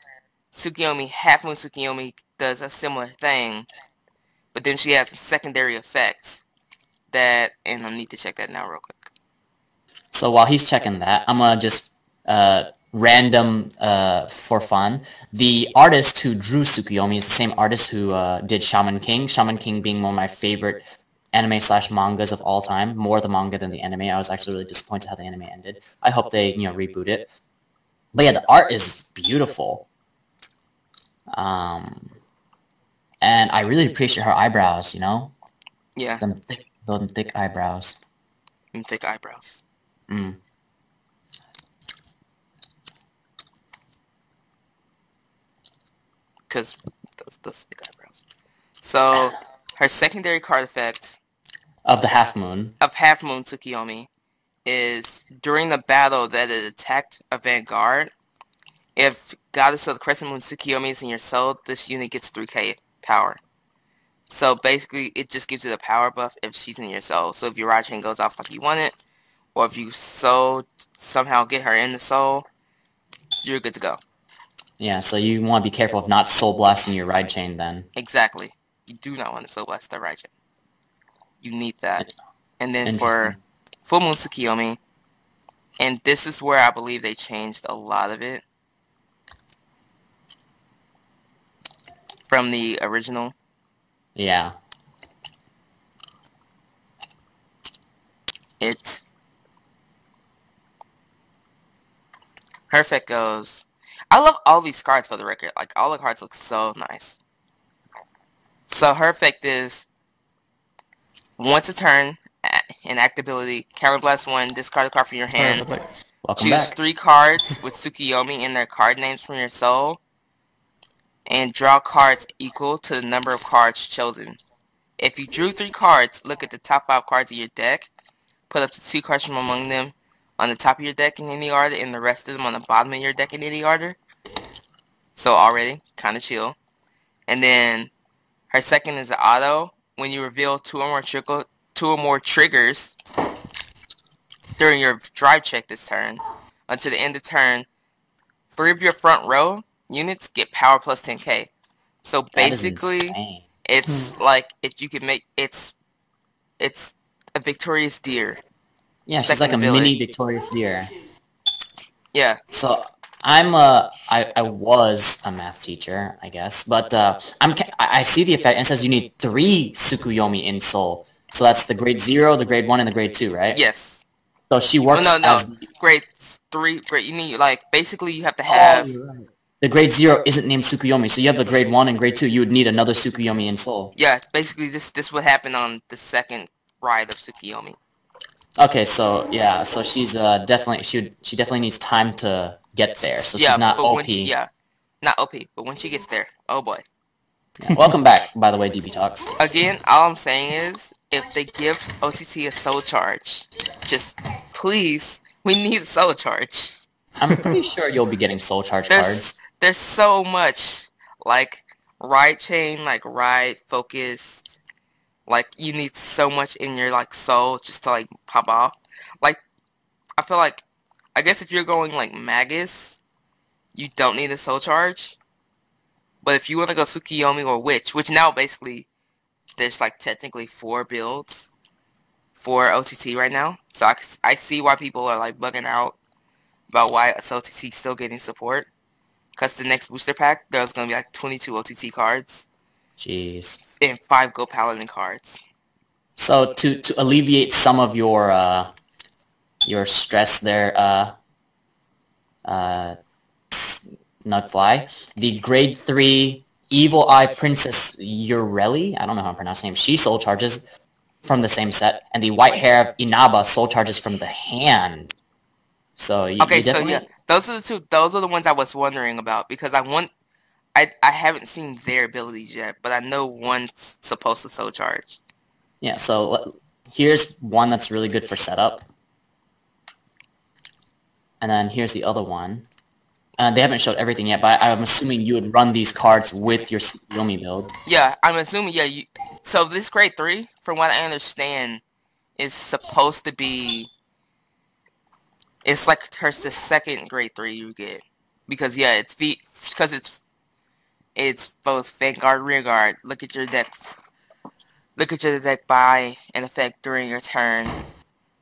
Tsukuyomi, half moon Tsukuyomi does a similar thing, but then she has secondary effects and I need to check that now real quick. So while he's checking that, I'm gonna just random for fun. The artist who drew Tsukuyomi is the same artist who did Shaman King. Shaman King being one of my favorite anime/mangas of all time, more the manga than the anime. I was actually really disappointed how the anime ended. I hope they reboot it. But yeah, the art is beautiful. And I really appreciate her eyebrows, Yeah. Them thick eyebrows. Them thick eyebrows. Mm. Because those thick eyebrows. So, her secondary card effect of the half moon Tsukuyomi is during the battle that it attacked a vanguard. If Goddess of the Crescent Moon Tsukuyomi is in your soul, this unit gets 3k power. So basically, it just gives you the power buff if she's in your soul. So if your ride chain goes off like you want it, or if you somehow get her in the soul, you're good to go. Yeah, so you want to be careful of not soul blasting your ride chain then. Exactly. You do not want to soul blast the ride chain. You need that. And then for Full Moon Tsukuyomi, and this is where I believe they changed a lot of it from the original. Yeah. Her effect goes... I love all these cards for the record. Like, all the cards look so nice. So her effect is... Once a turn, an act ability, Counterblast 1, discard a card from your hand. Welcome Choose back. 3 cards with Tsukuyomi in their card names from your soul. And draw cards equal to the number of cards chosen. If you drew 3 cards, look at the top 5 cards of your deck. Put up to 2 cards from among them on the top of your deck in any order, and the rest of them on the bottom of your deck in any order. So already, kind of chill. And then, her second is an auto. When you reveal 2 or more triggers during your drive check this turn, until the end of turn, 3 of your front row units get power plus 10k. So basically, it's like if you can make it's a victorious deer. Yeah, she's like a mini victorious deer. Yeah. So I was a math teacher, I guess, but I see the effect and it says you need 3 Tsukuyomi in soul. So that's the grade 0, the grade 1, and the grade 2, right? Yes. So she works as grade 3. You need basically you have to have. Right. The grade 0 isn't named Tsukuyomi, so you have the grade 1 and grade 2. You would need another Tsukuyomi in soul. Yeah, basically this would happen on the second ride of Tsukuyomi. Okay, so yeah, so she's definitely she definitely needs time to get there. So she's not OP. Not OP, but when she gets there, oh boy. Yeah. Welcome back, by the way, DB Talks. Again, all I'm saying is, if they give OTT a soul charge, just please, we need a soul charge. I'm pretty sure you'll be getting soul charge cards. There's so much, like, ride chain, like, ride focused, like, you need so much in your, like, soul just to, like, pop off. Like, I feel like, I guess if you're going, like, Magus, you don't need a soul charge. But if you want to go Tsukuyomi or Witch, which now basically, there's, like, technically 4 builds for OTT right now. So I see why people are, like, bugging out about why OTT is still getting support. Because the next booster pack, there's going to be like 22 OTT cards. Jeez. And 5 Go Paladin cards. So to alleviate some of your stress there, Nugfly, the grade 3 Evil Eye Princess Ureli, I don't know how to pronounce her name, she soul charges from the same set, and the white hair of Inaba soul charges from the hand. So you definitely... those are the two. Those are the ones I was wondering about because I haven't seen their abilities yet, but I know one's supposed to soul charge. Yeah, so here's one that's really good for setup. And then here's the other one. They haven't showed everything yet, but I'm assuming you would run these cards with your Tsukuyomi build. Yeah, I'm assuming, so this grade 3, from what I understand, is supposed to be... It's like the second grade 3 you get. Because, it's both Vanguard, Rearguard. Look at your deck buy an effect during your turn.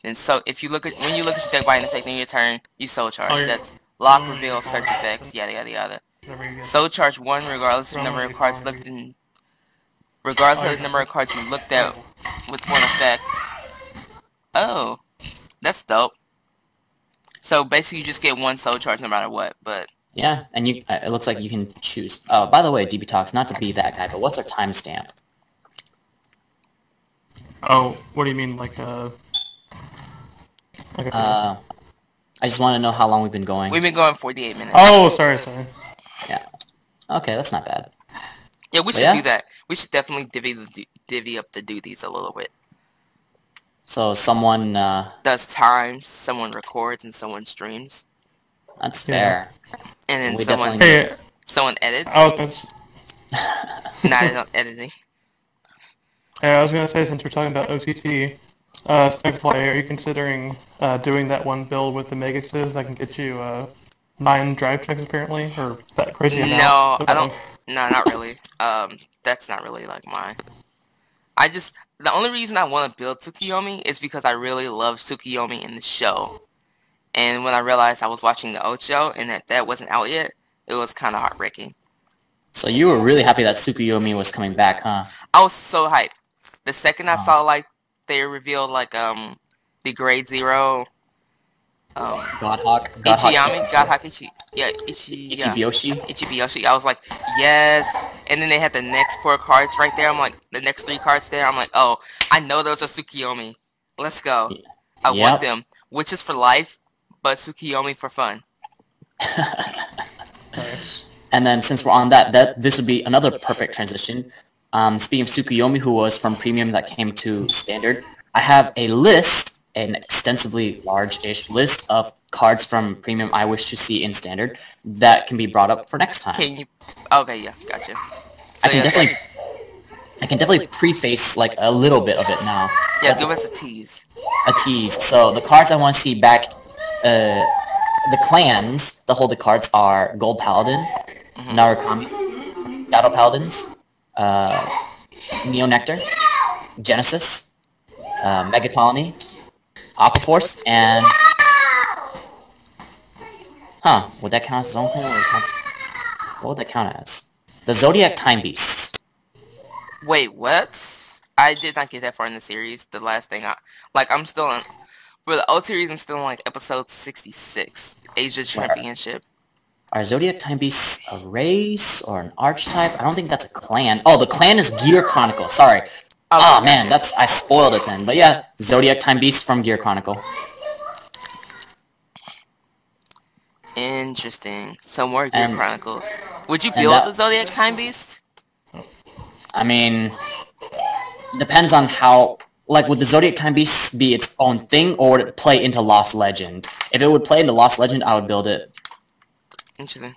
And so, when you look at your deck buy an effect during your turn, you soul charge. That's lock, reveal, search effects, yada yada yada. Soul charge 1 regardless of the number of cards looked in. Regardless of the number of cards you looked at with 1 effect. Oh, that's dope. So basically, you just get 1 soul charge no matter what. But yeah, and it looks like you can choose. Oh, by the way, DB Talks, not to be that guy, but what's our timestamp? Oh, what do you mean, like I just want to know how long we've been going. We've been going 48 minutes. Oh, sorry. Yeah. Okay, that's not bad. Yeah, we should do that. We should definitely divvy up the duties a little bit. So someone... does times, someone records, and someone streams. That's fair. And then someone edits. Not editing. Yeah, I was going to say, since we're talking about OTT, Snugfly, are you considering doing that one build with the Megasis that can get you 9 drive checks, apparently? Or that crazy amount? No, I don't... No, not really. That's not really like mine. The only reason I want to build Tsukuyomi is because I really love Tsukuyomi in the show. And when I realized I was watching the Ocho and that wasn't out yet, it was kind of heartbreaking. So you were really happy that Tsukuyomi was coming back, huh? I was so hyped. The second I saw, like, they revealed, like, the grade 0... Godhawk Ichibiyoshi. I was like, yes. And then they had the next 4 cards right there. I'm like, the next 3 cards there. I'm like, oh, I know those are Tsukuyomi. Let's go. I want them. Witches for life, but Tsukuyomi for fun. And then since we're on that this would be another perfect transition. Speaking of Tsukuyomi, who was from Premium that came to Standard, I have a list, an extensively large-ish list of cards from Premium I wish to see in Standard that can be brought up for next time. Okay, yeah, gotcha. So I can definitely preface like a little bit of it now. Yeah, give us a tease. A tease. So the cards I want to see back, the clans that hold the cards are Gold Paladin, Narukami, Shadow Paladins, Neo Nectar, Genesis, Mega Colony, Aqua Force, and... would that count as its own thing? What would that count as? The Zodiac Time Beasts. Wait, what? I did not get that far in the series. The last thing I'm still on... For the old series, I'm still on, like, episode 66. Asia Championship. Are Zodiac Time Beasts a race or an archetype? I don't think that's a clan. Oh, the clan is Gear Chronicle. Sorry. Oh, man, I spoiled it then. But yeah, Zodiac Time Beast from Gear Chronicle. Interesting. Some more Gear Chronicles. Would you build the Zodiac Time Beast? I mean, depends on how... Like, would the Zodiac Time Beast be its own thing, or would it play into Lost Legend? If it would play into Lost Legend, I would build it. Interesting.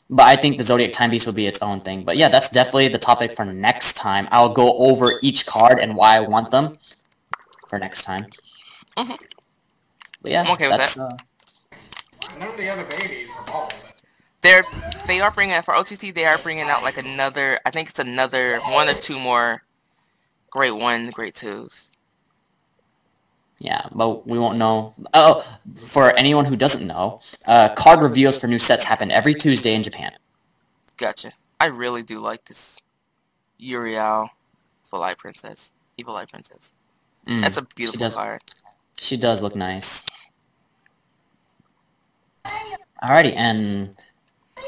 But I think the Zodiac Time Beast would be its own thing. But yeah, that's definitely the topic for next time. I'll go over each card and why I want them for next time. Mm-hmm. But yeah, I'm okay with that. None of the other babies are balls. They are bringing out, for OTT, they are bringing out like another, I think it's another 1 or 2 more grade 1, grade 2s. Yeah, but we won't know. Oh, for anyone who doesn't know, card reveals for new sets happen every Tuesday in Japan. Gotcha. I really do like this Uriel Evil Eye Princess. That's a beautiful card. She does look nice. Alrighty, and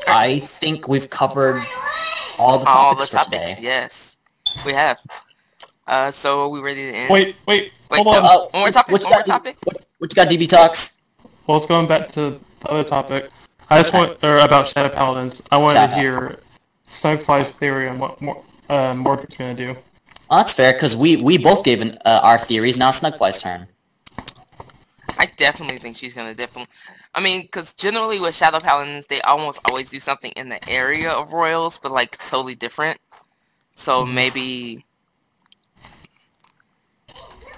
I think we've covered all the All the topics for topics, today. yes. We have. So are we ready to end? Wait, hold no. on. One more topic. What you got, DB Talks? Well, it's going back to the other topic. I just want, or about Shadow Paladins. I wanted to hear Snugfly's theory on what Mordred's going to do. Well, that's fair, because we both gave our theories. Now it's Snugfly's turn. I definitely think she's going to I mean, because generally with Shadow Paladins, they almost always do something in the area of Royals, but like totally different. So maybe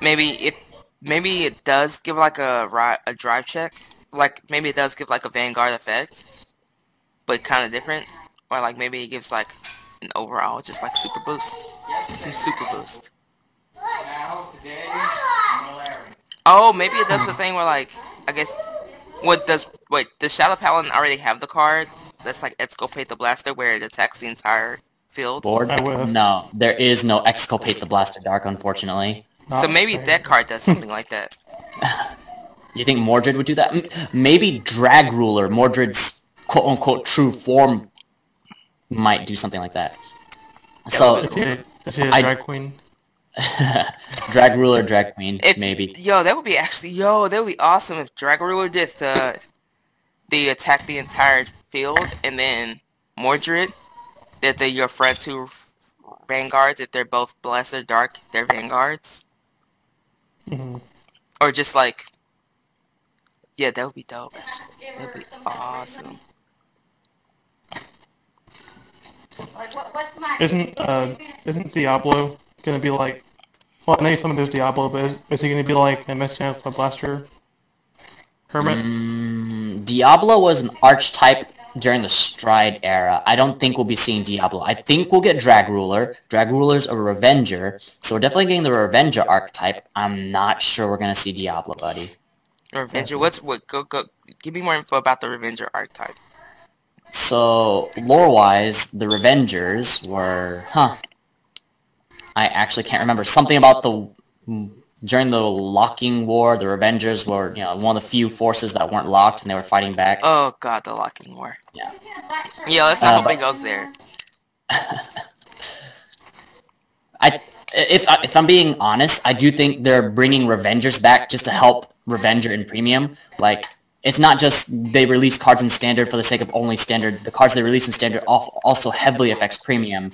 it does give like a drive check. Like maybe it does give like a Vanguard effect, but kind of different. Or like maybe it gives like an overall just like super boost. Some super boost. Now, today, malaria. Oh, maybe it does the thing where like, I guess, does Shadow Paladin already have the card that's like Exculpate the Blaster where it attacks the entire field? Board? No, there is no Exculpate the Blaster Dark, unfortunately. So maybe that card does something like that. You think Mordred would do that? Maybe Drag Ruler, Mordred's quote-unquote true form, might do something like that. So, is she a drag queen? Drag Ruler, Drag Queen, maybe. That would be awesome if Drag Ruler did the attack the entire field, and then Mordred did your front two Vanguards, if they're both Blessed or Dark, they're Vanguards. Mm-hmm. Or just like, yeah, that would be dope, actually. That would be awesome. Isn't Diablo gonna be like? Well, I know you told me there's Diablo, but is he gonna be like a Messiah for Blaster Hermit? Diablo was an archetype during the Stride era. I don't think we'll be seeing Diablo. I think we'll get Drag Ruler. Drag Ruler's a Revenger, so we're definitely getting the Revenger archetype. I'm not sure we're gonna see Diablo, buddy. Revenger, go, give me more info about the Revenger archetype. So, lore-wise, the Revengers were, I actually can't remember. Something about during the Locking War, the Revengers were, one of the few forces that weren't locked, and they were fighting back. Oh god, the Locking War. Yeah. Yeah, let's not hope it goes there. If I'm being honest, I do think they're bringing Revengers back just to help Revenger in Premium. Like, it's not just they release cards in Standard for the sake of only Standard. The cards they release in Standard also heavily affects Premium.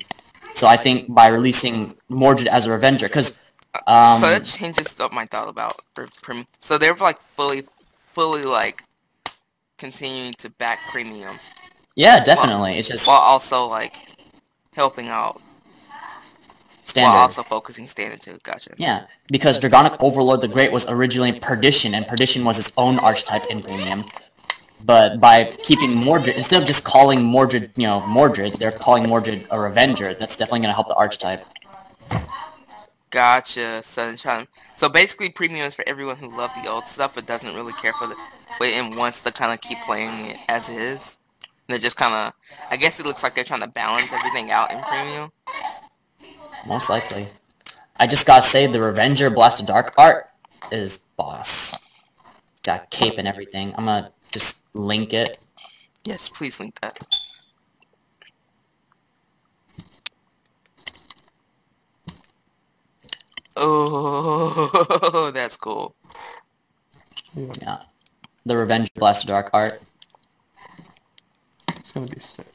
So I think by releasing Mordred as a Revenger, because... so that changes up my thought about Premium. So they're like fully like continuing to back Premium. Yeah, definitely. It's just... While also like helping out Standard. While also focusing Standard too. Gotcha. Yeah, because Dragonic Overlord the Great was originally Perdition, and Perdition was its own archetype in Premium. But by keeping Mordred, instead of just calling Mordred, Mordred, they're calling Mordred a Revenger. That's definitely going to help the archetype. Gotcha. So basically Premium is for everyone who loved the old stuff but doesn't really care for and wants to kind of keep playing it as is. And they're just kind of, I guess it looks like they're trying to balance everything out in Premium. Most likely. I just gotta say, the Revenger Blaster Dark art is boss. Got cape and everything. I'm gonna just link it. Yes, please link that. Oh, that's cool. Yeah. The Revenger Blaster Dark art. It's gonna be sick.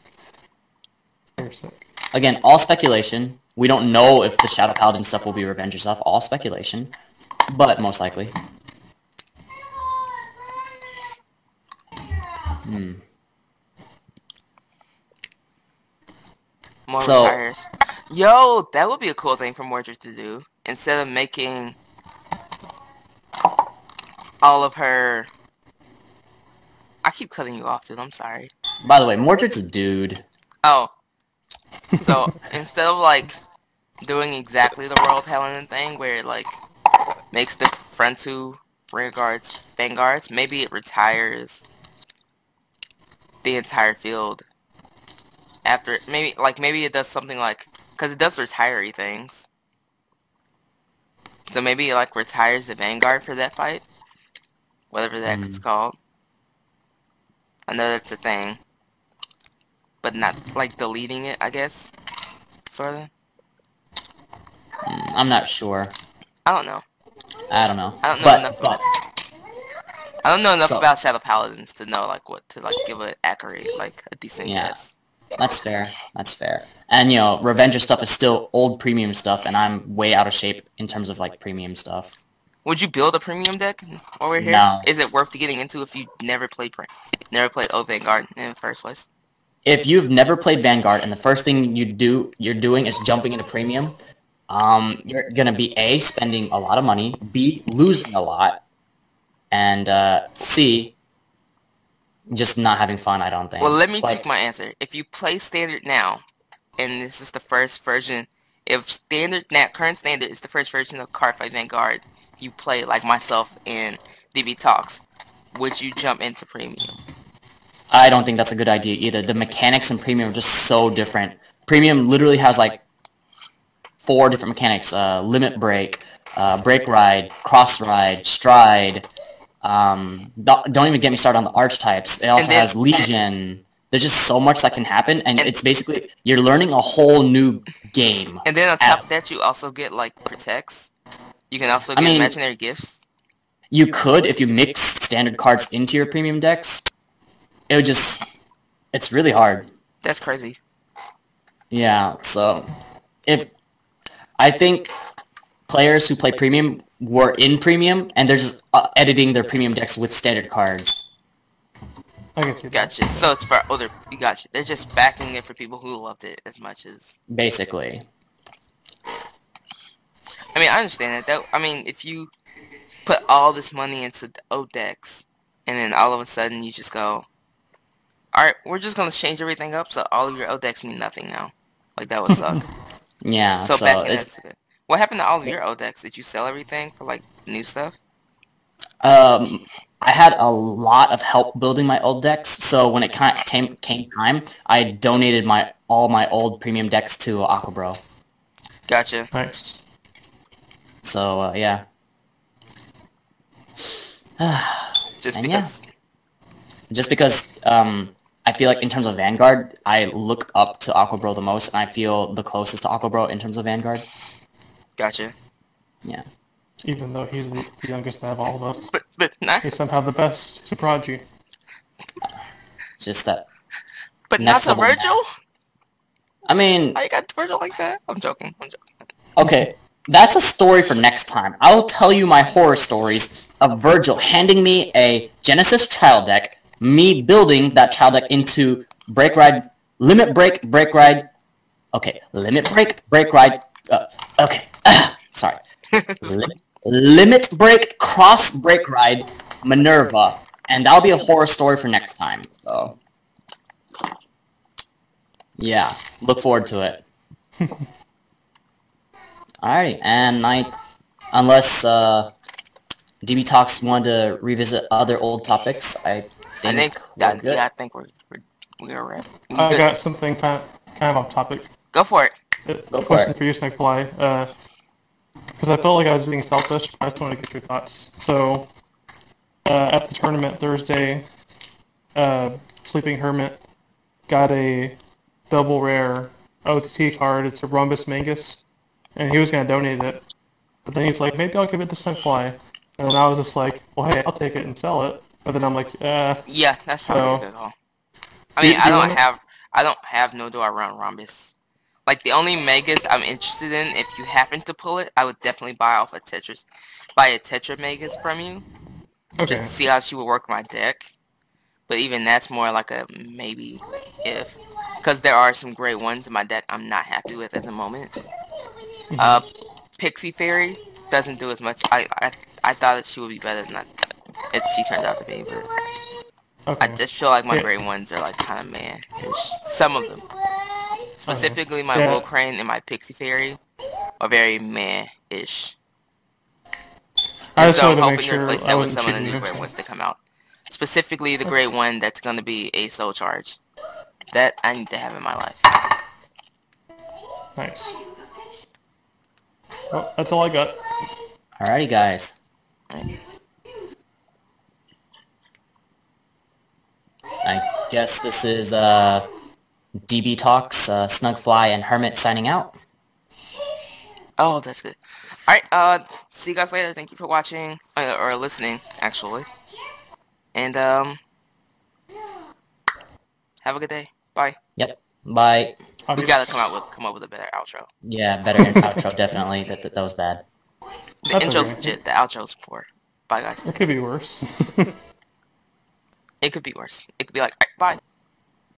Very sick. Again, all speculation. We don't know if the Shadow Paladin stuff will be Revenger stuff. All speculation. But most likely. More retires. Yo, that would be a cool thing for Mordred to do. Instead of making all of her... I keep cutting you off, dude. I'm sorry. By the way, Mordred's a dude. Oh. So, instead of, like, doing exactly the Royal Paladin thing, where it, like, makes the front two Vanguards, maybe it retires the entire field. After, maybe it does something like, because it does retire things. So maybe it, like, retires the Vanguard for that fight. Whatever that's called. I know that's a thing. but not like deleting it, I guess. Sort of. I'm not sure. I don't know. I don't know. I don't know enough but I don't know enough So- about Shadow Paladins to know like what to like give an accurate, like a decent Yeah. guess. That's fair. That's fair. And Revenger stuff is still old premium stuff, and I'm way out of shape in terms of like premium stuff. Would you build a premium deck over here? No. Is it worth getting into if you never played Old Vanguard in the first place? If you've never played Vanguard and the first thing you're doing is jumping into premium, you're gonna be A, spending a lot of money, B, losing a lot, and C, just not having fun, I don't think. Well, let me take my answer. If you play Standard now, and this is the first version, if current Standard is the first version of Cardfight Vanguard, you play like myself in DB Talks, would you jump into Premium? I don't think that's a good idea either. The mechanics in Premium are just so different. Premium literally has like 4 different mechanics. Limit Break, Break Ride, Cross Ride, Stride. Don't even get me started on the archetypes. It also has Legion. There's just so much that can happen, and it's basically, you're learning a whole new game. And then on top of that, you also get like Protects. You can also get imaginary gifts. You could, if you mix standard cards into your premium decks. It would just, it's really hard. That's crazy. Yeah, so I think players who play premium were in premium, and they're just editing their premium decks with standard cards. I get you. Gotcha. So it's for other. You gotcha. They're just backing it for people who loved it as much as. Basically. I mean, I understand that. I mean, if you put all this money into the O decks, and then all of a sudden you just go, alright, we're just going to change everything up so all of your O decks mean nothing now. Like, that would suck. Yeah, so back in that's good. What happened to all of your O decks? Did you sell everything for, like, new stuff? I had a lot of help building my old decks, so when it came time, I donated all my old premium decks to Aquabro. Gotcha. Nice. So, yeah. Just because... Yeah. Just because, I feel like in terms of Vanguard, I look up to Aquabro the most, and I feel the closest to Aquabro in terms of Vanguard. Gotcha. Yeah. Even though he's the youngest out of all of us. But not... He's somehow the best. He's a prodigy. Just that... But not to Virgil? I mean... How you got Virgil like that? I'm joking. Okay. That's a story for next time. I will tell you my horror stories of Virgil handing me a Genesis Child deck, me building that Child deck into Break Ride, Limit Break, Break Ride, okay, Limit Break, Break Ride, okay, sorry, Limit Break, Cross Break Ride, Minerva, and that'll be a horror story for next time, so, yeah, look forward to it. Alrighty, and unless DB Talks wanted to revisit other old topics, I think we're good. Yeah, I think we're ready. I got something kind of off topic. Go for it. Go for question it. for you, Snakefly. Because I felt like I was being selfish. I just wanted to get your thoughts. So, at the tournament Thursday, Sleeping Hermit got a double rare OTT card. It's a Rhombus Mangus. And he was going to donate it. But then he's like, maybe I'll give it to Snakefly. And then I was just like, well, hey, I'll take it and sell it. But then I'm like, yeah, that's probably a good call. I mean, I don't have nor do I run Rhombus. Like, the only Megas I'm interested in, if you happen to pull it, I would definitely buy a Tetra Megas from you. okay. Just to see how she would work my deck. But even that's more like a maybe if. Because there are some great ones in my deck I'm not happy with at the moment. Pixie Fairy doesn't do as much. I thought that she would be better than that. She turned out to be, but Okay. I just feel like my great ones are like kind of meh-ish. Some of them. Specifically my Will Crane and my Pixie Fairy are very meh-ish. I just so I'm wanted to hoping make to sure replace I that with wasn't some of the cheating new you. great ones that come out. Specifically the great one that's going to be a Soul Charge. That I need to have in my life. Nice. Well, that's all I got. Alrighty, guys. Right. I guess this is DB Talks, Snugfly, and Hermit signing out. Oh, that's good. Alright, see you guys later. Thank you for watching, or listening, actually. And, have a good day. Bye. Yep. Bye. We gotta come up with a better outro. Yeah, better outro, definitely. That was bad. The intro's legit, the outro's poor. Bye, guys. It could be worse. It could be worse. It could be like, alright, bye.